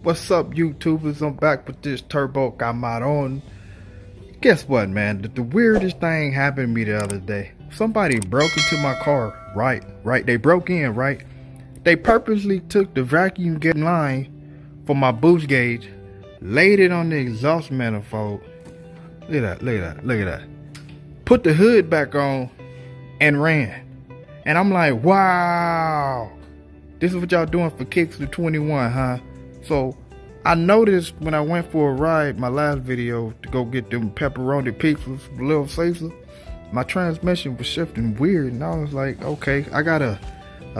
What's up, YouTubers? I'm back with this turbo camarón. Guess what, man? The weirdest thing happened to me the other day. Somebody broke into my car. Right. They broke in, right? They purposely took the vacuum getting line for my boost gauge, laid it on the exhaust manifold. Look at that. Put the hood back on and ran. And I'm like, wow. This is what y'all doing for kicks to 21, huh? So I noticed when I went for a ride, my last video, to go get them pepperoni pizzas, Little Caesar, my transmission was shifting weird, and I was like, okay, I got a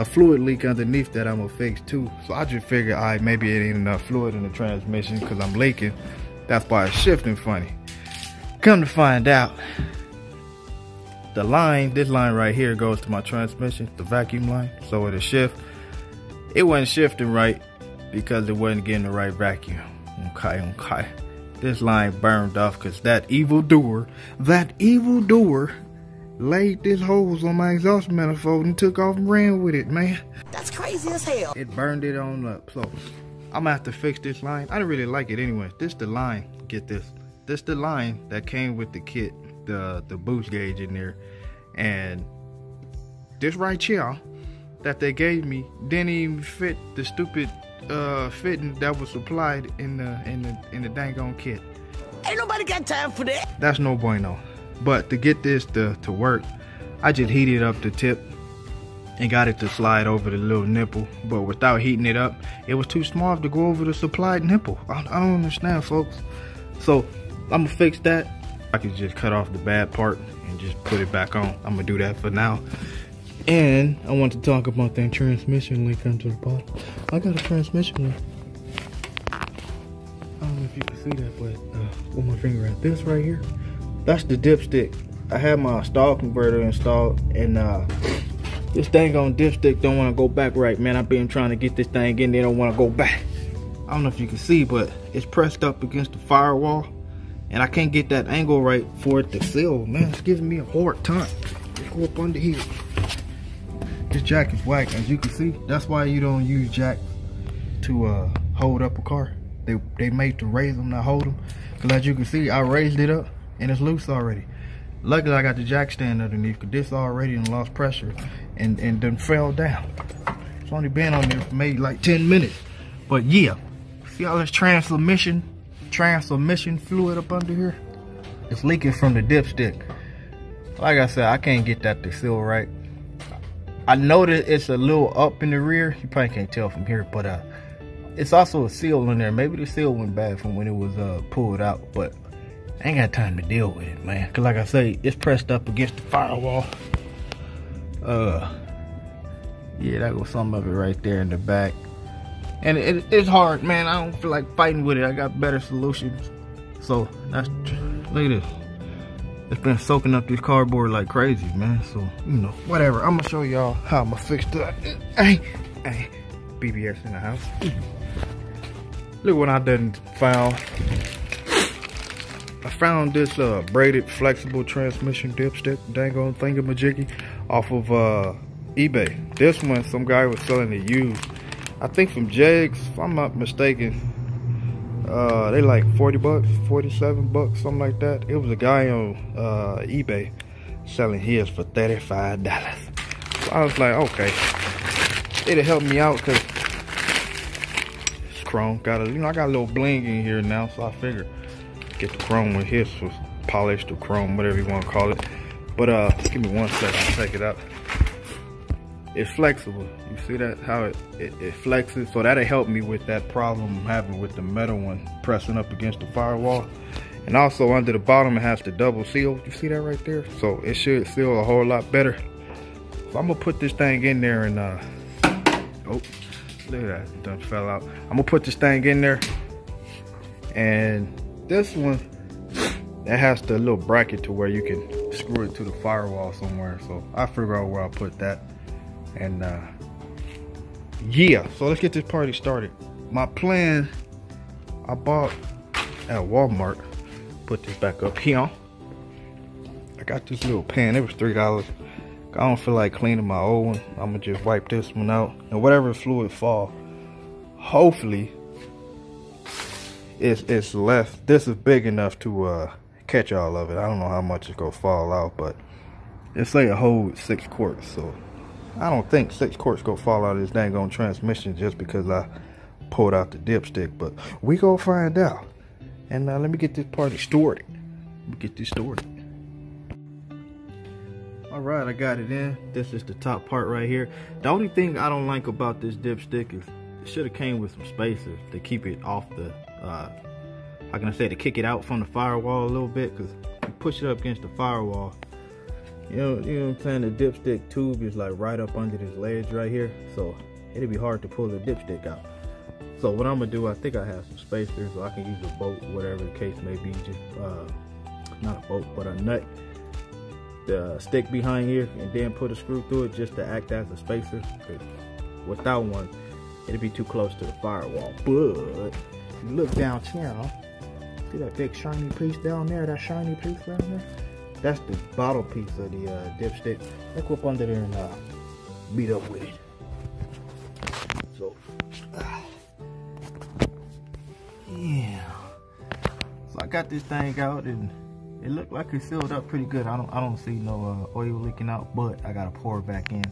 fluid leak underneath that I'm gonna fix too. So I just figured, all right, maybe it ain't enough fluid in the transmission because I'm leaking. That's why it's shifting funny. Come to find out, the line, this line right here goes to my transmission, the vacuum line, so it'll shift. It wasn't shifting right because it wasn't getting the right vacuum. Okay. This line burned off because that evil doer laid this hose on my exhaust manifold and took off and ran with it, man. That's crazy as hell. It burned it on up. So I'm gonna have to fix this line. I didn't really like it anyway. This the line, get this. This the line that came with the kit, the boost gauge in there. And this right here that they gave me didn't even fit the stupid fitting that was supplied in the dang on kit. Ain't nobody got time for that. That's no bueno. But to get this to work, I just heated up the tip and got it to slide over the little nipple. But without heating it up, it was too small to go over the supplied nipple. I don't understand, folks. So I'm gonna fix that. I could just cut off the bad part and just put it back on. I'm gonna do that for now. And I want to talk about that transmission link under the bottom. I got a transmission link. I don't know if you can see that, but with my finger at this right here, that's the dipstick. I had my stall converter installed, and this dang on dipstick don't want to go back right, man. I've been trying to get this thing in there, don't want to go back. I don't know if you can see, but it's pressed up against the firewall, and I can't get that angle right for it to seal. Man, it's giving me a hard time. Let's go up under here. This jack is whack, as you can see. That's why you don't use jack to hold up a car. They made to raise them, not hold them. Because as you can see, I raised it up and it's loose already. Luckily, I got the jack stand underneath because this already lost pressure and then fell down. It's only been on there for maybe like 10 minutes. But yeah, see all this transmission fluid up under here? It's leaking from the dipstick. Like I said, I can't get that to seal right. I know that it's a little up in the rear. You probably can't tell from here, but it's also a seal in there. Maybe the seal went bad from when it was pulled out, but I ain't got time to deal with it, man. Cause like I say, it's pressed up against the firewall. Yeah, that goes some of it right there in the back. And it's hard, man. I don't feel like fighting with it. I got better solutions. So that's, look at this. It's been soaking up this cardboard like crazy, man. So, you know, whatever. I'm gonna show y'all how I'm gonna fix that. Hey, BBS in the house. Look what I done found. I found this braided flexible transmission dipstick, dang on thingamajiggy, off of eBay. This one, some guy was selling it used. I think from Jegs, if I'm not mistaken. They like 40 bucks, 47 bucks, something like that. It was a guy on eBay selling his for $35. So I was like, okay, it'll help me out because it's chrome. Got a, I got a little bling in here now, so I figured get the chrome with his, was polished or chrome, whatever you want to call it. But give me 1 second, I'll take it out. It's flexible. You see that, how it flexes? So that'll help me with that problem I'm having with the metal one pressing up against the firewall. And also under the bottom, it has the double seal. You see that right there? So it should seal a whole lot better. So I'm gonna put this thing in there and oh, look at that, it done fell out. I'm gonna put this thing in there, and this one, that has the little bracket to where you can screw it to the firewall somewhere. So I figure out where I'll put that. And yeah, so let's get this party started. My plan, I bought at Walmart, put this back up here. I got this little pan, it was $3. I don't feel like cleaning my old one. I'm gonna just wipe this one out, and whatever fluid fall, hopefully it's less. This is big enough to catch all of it. I don't know how much it's gonna fall out, but it say it holds 6 quarts, so I don't think 6 quarts gonna fall out of this dang on transmission just because I pulled out the dipstick. But we gonna find out. And let me get this party started. All right, I got it in. This is the top part right here. The only thing I don't like about this dipstick is it should have came with some spacers to keep it off the how can I say, to kick it out from the firewall a little bit, because you push it up against the firewall, you know what I'm saying, the dipstick tube is like right up under this ledge right here, so it'd be hard to pull the dipstick out. So what I'm gonna do, I think I have some spacers, so I can use a bolt, whatever the case may be, just not a bolt but a nut, the stick behind here, and then put a screw through it just to act as a spacer, because without one it'd be too close to the firewall. But if you look down here, see that big shiny piece down there, that's the bottle piece of the dipstick. Let's go up under there and beat up with it. So yeah, so I got this thing out and it looked like it's sealed up pretty good. I don't see no oil leaking out, but I gotta pour it back in.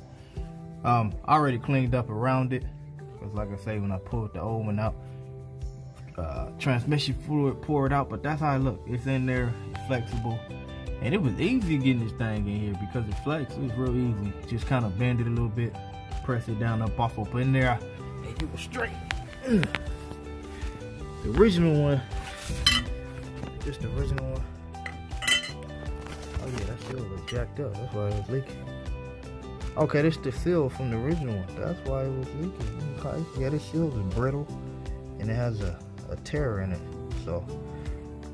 I already cleaned up around it, because like I say, when I pulled the old one out, transmission fluid poured out, but that's how it looked. It's in there, it's flexible, and it was easy getting this thing in here because it flexed. It was real easy. Just kind of bend it a little bit, press it down up off up in there, and you were straight. The original one, just the original one. Oh yeah, that seal was jacked up. That's why it was leaking. Okay, this is the seal from the original one. That's why it was leaking. Okay. Yeah, this seal is brittle, and it has a tear in it. So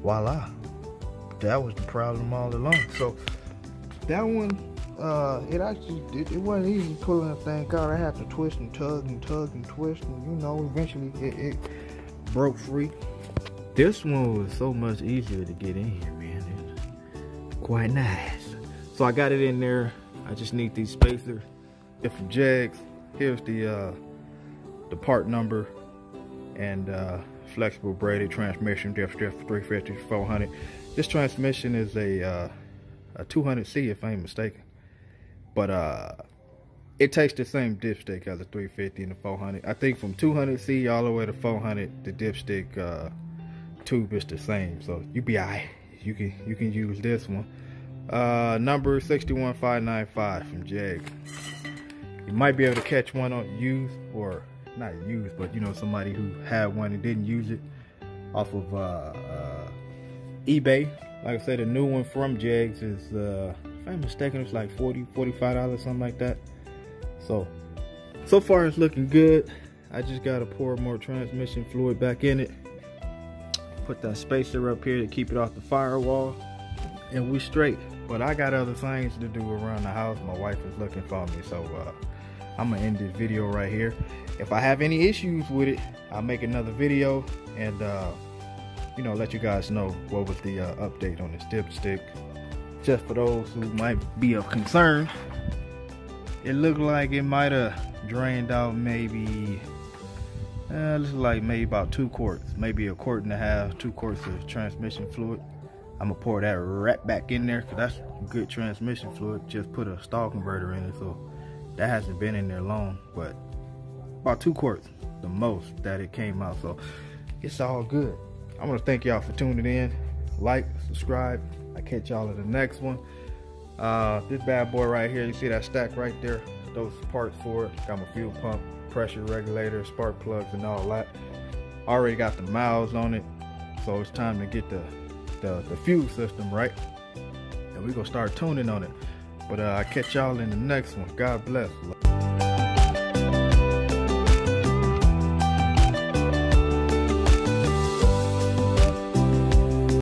voila, that was the problem all along. So that one, it wasn't easy pulling the thing out. I had to twist and tug and twist, and eventually it broke free. This one was so much easier to get in here, man. It's quite nice. So I got it in there. I just need these spacers. They're from Jegs. Here's the part number and flexible braided transmission, dipstick 350 400. This transmission is a 200C if I ain't mistaken, but it takes the same dipstick as a 350 and the 400. I think from 200C all the way to 400, the dipstick tube is the same, so you be alright. You can use this one. Number 61595 from Jegs. You might be able to catch one on used, or not used, but somebody who had one and didn't use it off of eBay. Like I said, the new one from Jegs is if I'm mistaken, it's like $45, something like that. So far it's looking good. I just gotta pour more transmission fluid back in it, put that spacer up here to keep it off the firewall, and we straight. But I got other things to do around the house. My wife is looking for me, so I'm gonna end this video right here. If I have any issues with it, I'll make another video and let you guys know what was the update on this dipstick. Just for those who might be of concern, it looked like it might have drained out maybe looks like maybe about 2 quarts, maybe 1.5 quarts, 2 quarts of transmission fluid. I'm gonna pour that right back in there, because that's good transmission fluid. Just put a stall converter in it, so that hasn't been in there long, but about 2 quarts the most that it came out, so it's all good. I want to thank y'all for tuning in. Like, subscribe. I catch y'all in the next one. This bad boy right here, you see that stack right there, those parts for it. Got my fuel pump, pressure regulator, spark plugs, and all that. Already got the miles on it, so it's time to get the fuel system right, and we're gonna start tuning on it. But I catch y'all in the next one. God bless.